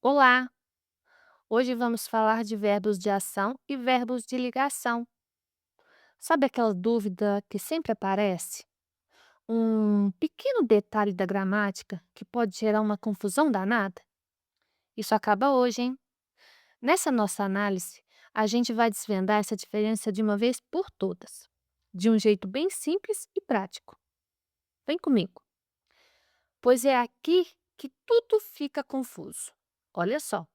Olá! Hoje vamos falar de verbos de ação e verbos de ligação. Sabe aquela dúvida que sempre aparece? Um pequeno detalhe da gramática que pode gerar uma confusão danada? Isso acaba hoje, hein? Nessa nossa análise, a gente vai desvendar essa diferença de uma vez por todas, de um jeito bem simples e prático. Vem comigo, pois é aqui que tudo fica confuso. Olha só.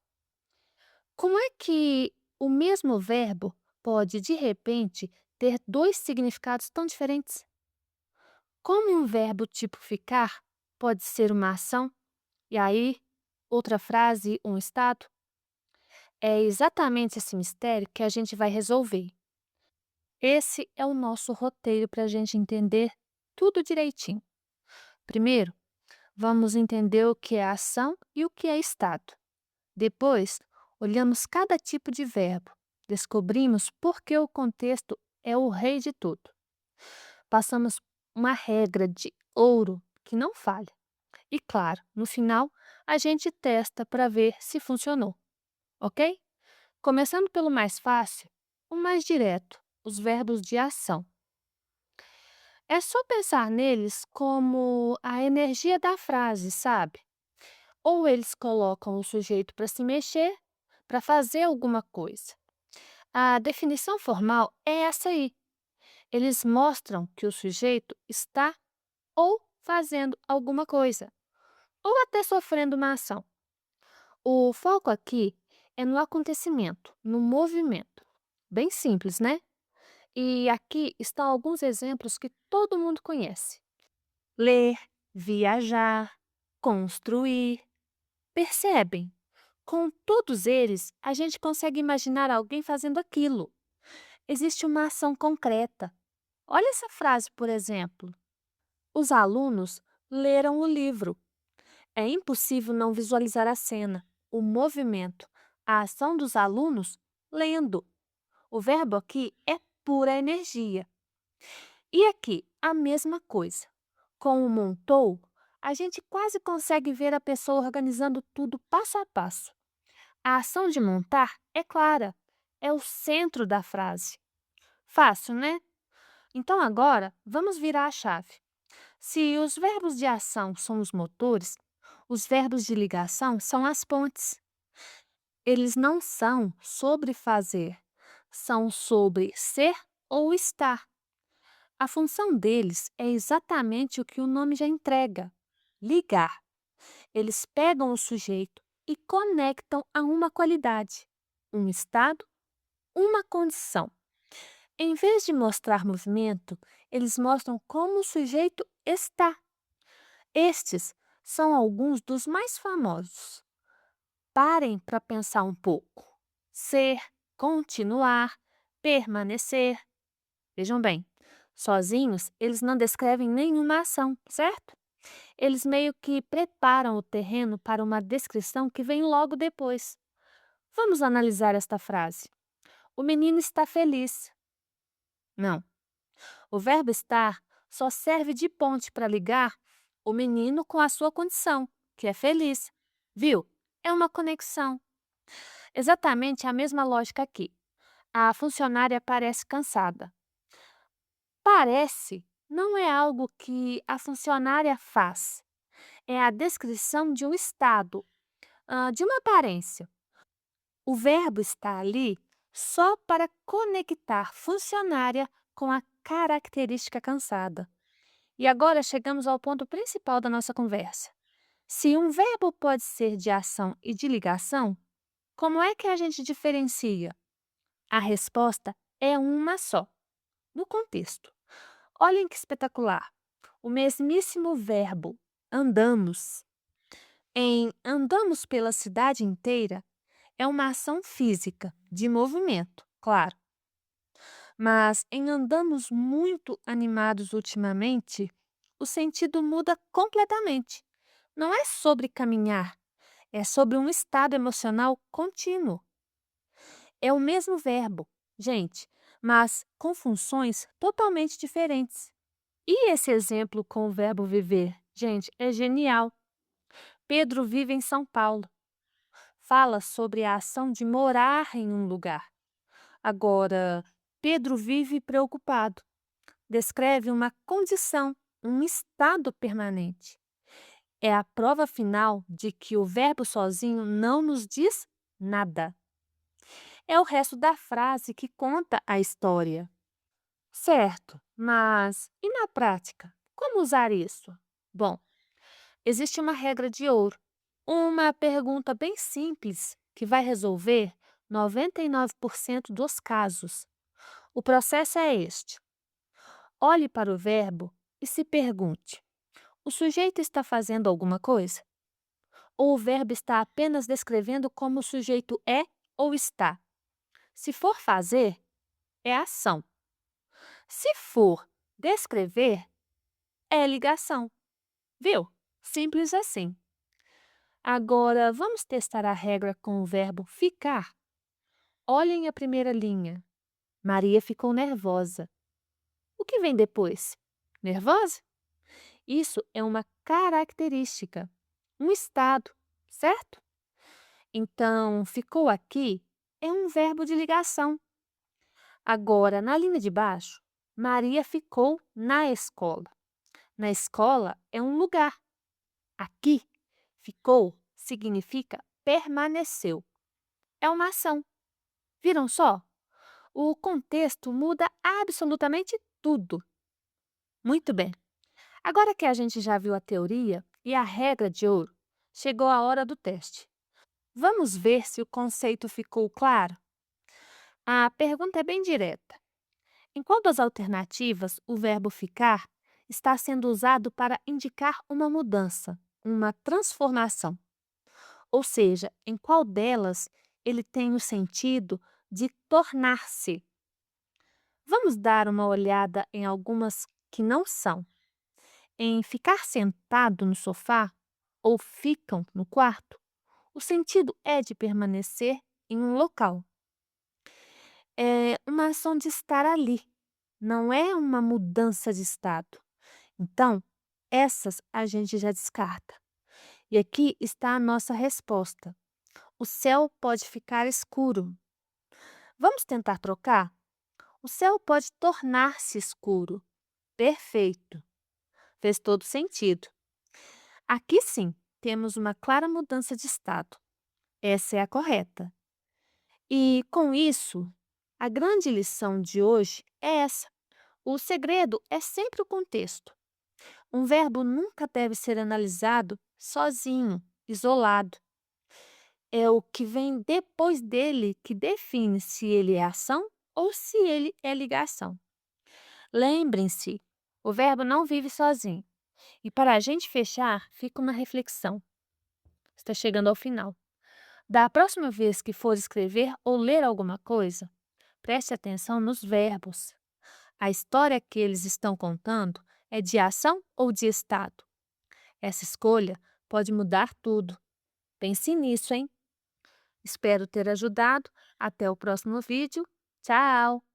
Como é que o mesmo verbo pode, de repente, ter dois significados tão diferentes? Como um verbo tipo ficar pode ser uma ação e aí outra frase, um estado? É exatamente esse mistério que a gente vai resolver. Esse é o nosso roteiro para a gente entender tudo direitinho. Primeiro, vamos entender o que é ação e o que é estado. Depois, olhamos cada tipo de verbo, descobrimos por que o contexto é o rei de tudo. Passamos uma regra de ouro que não falha. E claro, no final, a gente testa para ver se funcionou, ok? Começando pelo mais fácil, o mais direto, os verbos de ação. É só pensar neles como a energia da frase, sabe? Ou eles colocam o sujeito para se mexer, para fazer alguma coisa. A definição formal é essa aí. Eles mostram que o sujeito está ou fazendo alguma coisa, ou até sofrendo uma ação. O foco aqui é no acontecimento, no movimento. Bem simples, né? E aqui estão alguns exemplos que todo mundo conhece: ler, viajar, construir. Percebem? Com todos eles, a gente consegue imaginar alguém fazendo aquilo. Existe uma ação concreta. Olha essa frase, por exemplo. Os alunos leram o livro. É impossível não visualizar a cena, o movimento, a ação dos alunos lendo. O verbo aqui é pura energia. E aqui, a mesma coisa. Com o montou, a gente quase consegue ver a pessoa organizando tudo passo a passo. A ação de montar é clara, é o centro da frase. Fácil, né? Então agora, vamos virar a chave. Se os verbos de ação são os motores, os verbos de ligação são as pontes. Eles não são sobre fazer, são sobre ser ou estar. A função deles é exatamente o que o nome já entrega: ligar. Eles pegam o sujeito e conectam a uma qualidade, um estado, uma condição. Em vez de mostrar movimento, eles mostram como o sujeito está. Estes são alguns dos mais famosos. Parem para pensar um pouco. Ser, continuar, permanecer. Vejam bem, sozinhos eles não descrevem nenhuma ação, certo? Eles meio que preparam o terreno para uma descrição que vem logo depois. Vamos analisar esta frase. O menino está feliz. Não. O verbo estar só serve de ponte para ligar o menino com a sua condição, que é feliz. Viu? É uma conexão. Exatamente a mesma lógica aqui. A funcionária parece cansada. Parece não é algo que a funcionária faz. É a descrição de um estado, de uma aparência. O verbo está ali só para conectar funcionária com a característica cansada. E agora chegamos ao ponto principal da nossa conversa. Se um verbo pode ser de ação e de ligação, como é que a gente diferencia? A resposta é uma só, no contexto. Olhem que espetacular! O mesmíssimo verbo andamos, em andamos pela cidade inteira, é uma ação física, de movimento, claro. Mas em andamos muito animados ultimamente, o sentido muda completamente. Não é sobre caminhar, é sobre um estado emocional contínuo. É o mesmo verbo, gente, mas com funções totalmente diferentes. E esse exemplo com o verbo viver, gente, é genial. Pedro vive em São Paulo. fala sobre a ação de morar em um lugar. Agora, Pedro vive preocupado. Descreve uma condição, um estado permanente. É a prova final de que o verbo sozinho não nos diz nada. É o resto da frase que conta a história. Certo, mas e na prática? Como usar isso? Bom, existe uma regra de ouro. Uma pergunta bem simples que vai resolver 99% dos casos. O processo é este: olhe para o verbo e se pergunte: o sujeito está fazendo alguma coisa? Ou o verbo está apenas descrevendo como o sujeito é ou está? Se for fazer, é ação. Se for descrever, é ligação. Viu? Simples assim. Agora, vamos testar a regra com o verbo ficar? Olhem a primeira linha. Maria ficou nervosa. O que vem depois? Nervosa? Isso é uma característica, um estado, certo? Então, ficou aqui é um verbo de ligação. Agora, na linha de baixo, Maria ficou na escola. Na escola é um lugar. Aqui, ficou significa permaneceu. É uma ação. Viram só? O contexto muda absolutamente tudo. Muito bem. Agora que a gente já viu a teoria e a regra de ouro, chegou a hora do teste. Vamos ver se o conceito ficou claro? A pergunta é bem direta. Em qual das alternativas o verbo ficar está sendo usado para indicar uma mudança, uma transformação? Ou seja, em qual delas ele tem o sentido de tornar-se? Vamos dar uma olhada em algumas que não são. Em ficar sentado no sofá ou ficam no quarto, o sentido é de permanecer em um local. É uma ação de estar ali, não é uma mudança de estado. Então, essas a gente já descarta. E aqui está a nossa resposta. O céu pode ficar escuro. Vamos tentar trocar? O céu pode tornar-se escuro. Perfeito. Fez todo sentido. Aqui sim, temos uma clara mudança de estado. Essa é a correta. E com isso, a grande lição de hoje é essa. O segredo é sempre o contexto. Um verbo nunca deve ser analisado sozinho, isolado. É o que vem depois dele que define se ele é ação ou se ele é ligação. Lembrem-se, o verbo não vive sozinho. E para a gente fechar, fica uma reflexão. Está chegando ao final. Da próxima vez que for escrever ou ler alguma coisa, preste atenção nos verbos. A história que eles estão contando é de ação ou de estado? Essa escolha pode mudar tudo. Pense nisso, hein? Espero ter ajudado. Até o próximo vídeo. Tchau!